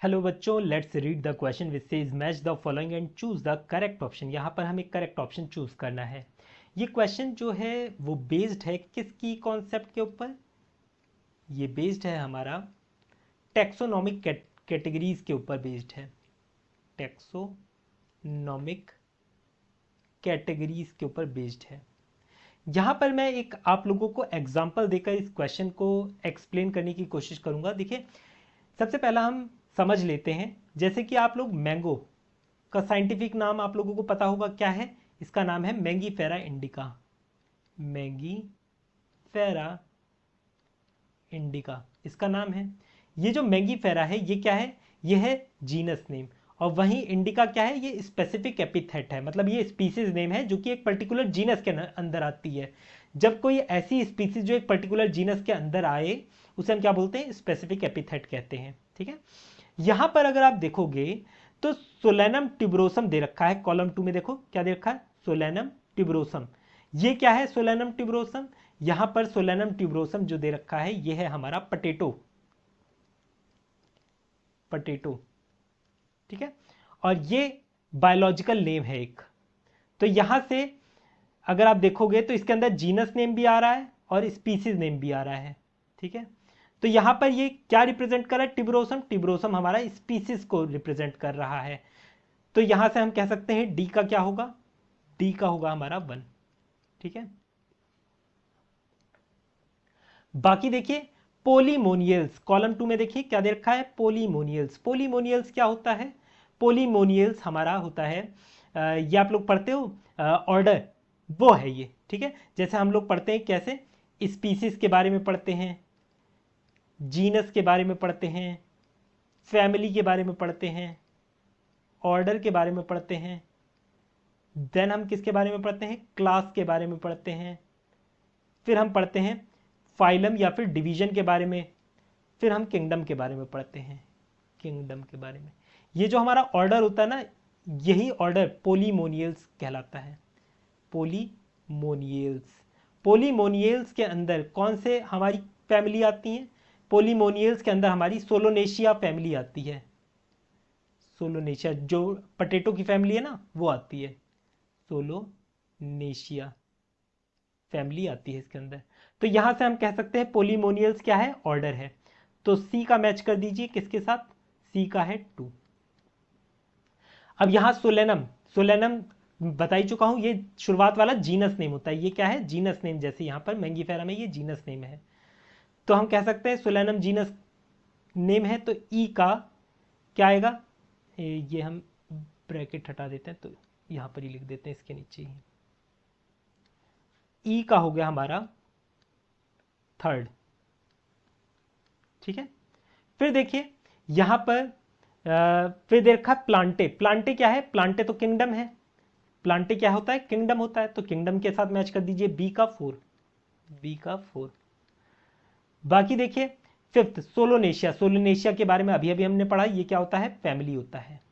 Hello बच्चों, let's read the question which says match the following and choose the correct option. यहाँ पर हमें correct option choose करना है। ये क्वेश्चन जो है वो बेस्ड है किसकी कॉन्सेप्ट के ऊपर? ये बेस्ड है हमारा टैक्सोनॉमिक कैटेगरीज के ऊपर बेस्ड है। टैक्सोनॉमिक कैटेगरीज के ऊपर बेस्ड है। यहाँ पर मैं एक आप लोगों को एग्जाम्पल देकर इस क्वेश्चन को एक्सप्लेन करने की कोशिश करूंगा। देखिए, सबसे पहला हम समझ लेते हैं, जैसे कि आप लोग मैंगो का साइंटिफिक नाम आप लोगों को पता होगा क्या है। इसका नाम है मैंगीफेरा इंडिका। मैंगीफेरा इंडिका इसका नाम है। ये जो मैंगीफेरा है ये क्या है? ये है जीनस नेम, और वहीं इंडिका क्या है? ये स्पेसिफिक एपिथेट है, मतलब ये स्पीसीज नेम है जो कि एक पर्टिकुलर जीनस के अंदर आती है। जब कोई ऐसी स्पीसीज जो एक पर्टिकुलर जीनस के अंदर आए उसे हम क्या बोलते हैं? स्पेसिफिक एपिथेट कहते हैं। ठीक है, यहां पर अगर आप देखोगे तो सोलेनम ट्यूबरोसम दे रखा है। कॉलम 2 में देखो क्या दे रखा है? Solanum tuberosum. ये क्या है सोलेनम ट्यूबरोसम? यहां पर सोलेनम ट्यूबरोसम जो दे रखा है ये है हमारा पटेटो। ठीक है, और ये बायोलॉजिकल नेम है एक। तो यहां से अगर आप देखोगे तो इसके अंदर जीनस नेम भी आ रहा है और स्पीसीज नेम भी आ रहा है। ठीक है, तो यहां पर ये क्या रिप्रेजेंट कर रहा है? टिब्रोसम। टिब्रोसम हमारा स्पीसीज को रिप्रेजेंट कर रहा है। तो यहां से हम कह सकते हैं डी का क्या होगा? डी का होगा हमारा 1। ठीक है, बाकी देखिए पोलीमोनियल्स, कॉलम 2 में देखिए क्या दे रखा है? पोलीमोनियल्स। पोलीमोनियल्स क्या होता है? पोलीमोनियल्स हमारा होता है ये आप लोग पढ़ते हो ऑर्डर, वो है ये। ठीक है, जैसे हम लोग पढ़ते हैं कैसे? स्पीसीज के बारे में पढ़ते हैं, जीनस के बारे में पढ़ते हैं, फैमिली के बारे में पढ़ते हैं, ऑर्डर के बारे में पढ़ते हैं, देन हम किसके बारे में पढ़ते हैं? क्लास के बारे में पढ़ते हैं, फिर हम पढ़ते हैं फाइलम या फिर डिवीजन के बारे में, फिर हम किंगडम के बारे में पढ़ते हैं। किंगडम के बारे में ये जो हमारा ऑर्डर होता है ना, यही ऑर्डर पोलीमोनियल्स कहलाता है। पोलीमोनियल्स। पोलीमोनियल्स के अंदर कौन से हमारी फैमिली आती हैं? पोलीमोनियल्स के अंदर हमारी सोलोनेशिया फैमिली आती है। सोलोनेशिया जो पटेटो की फैमिली है ना, वो आती है। सोलोनेशिया फैमिली आती है इसके अंदर। तो यहां से हम कह सकते हैं पोलीमोनियल्स क्या है? ऑर्डर है। तो सी का मैच कर दीजिए किसके साथ? सी का है 2। अब यहां सोलेनम, सोलेनम बता ही चुका हूं, ये शुरुआत वाला जीनस नेम होता है। ये क्या है? Genus name. जैसे यहां पर मैंगीफेरा में ये जीनस नेम है, तो हम कह सकते हैं सोलेनम जीनस नेम है। तो ई का क्या आएगा? ये हम ब्रैकेट हटा देते हैं तो यहां पर ही लिख देते हैं इसके नीचे ही। ई का हो गया हमारा 3rd। ठीक है, फिर देखिए यहां पर फिर देखा प्लांटे। प्लांटे क्या है? प्लांटे तो किंगडम है। प्लांटे क्या होता है? किंगडम होता है। तो किंगडम के साथ मैच कर दीजिए बी का 4। बी का 4। बाकी देखिए 5th सोलोनेशिया। सोलोनेशिया के बारे में अभी अभी हमने पढ़ा, ये क्या होता है? फैमिली होता है।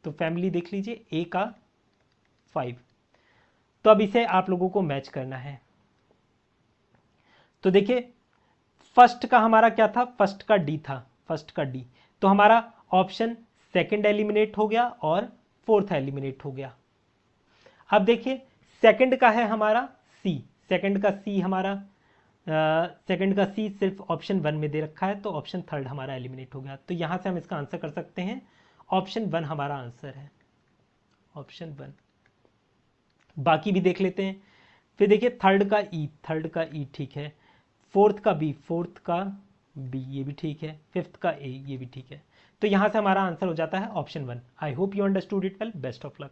तो फैमिली देख लीजिए ए का 5। तो अब इसे आप लोगों को मैच करना है। तो देखिए फर्स्ट का हमारा क्या था? फर्स्ट का डी था। फर्स्ट का डी, तो हमारा ऑप्शन सेकंड एलिमिनेट हो गया और 4th एलिमिनेट हो गया। अब देखिए सेकंड का है हमारा सी। सेकंड का सी हमारा सेकंड का सी सिर्फ ऑप्शन 1 में दे रखा है, तो ऑप्शन 3rd हमारा एलिमिनेट हो गया। तो यहां से हम इसका आंसर कर सकते हैं ऑप्शन 1 हमारा आंसर है। ऑप्शन 1। बाकी भी देख लेते हैं। फिर देखिए 3rd का ई, 3rd का ई ठीक है। 4th का बी, 4th का बी, ये भी ठीक है। 5th का ए, ये भी ठीक है। तो यहां से हमारा आंसर हो जाता है option 1। I hope you understood it well. Best of luck.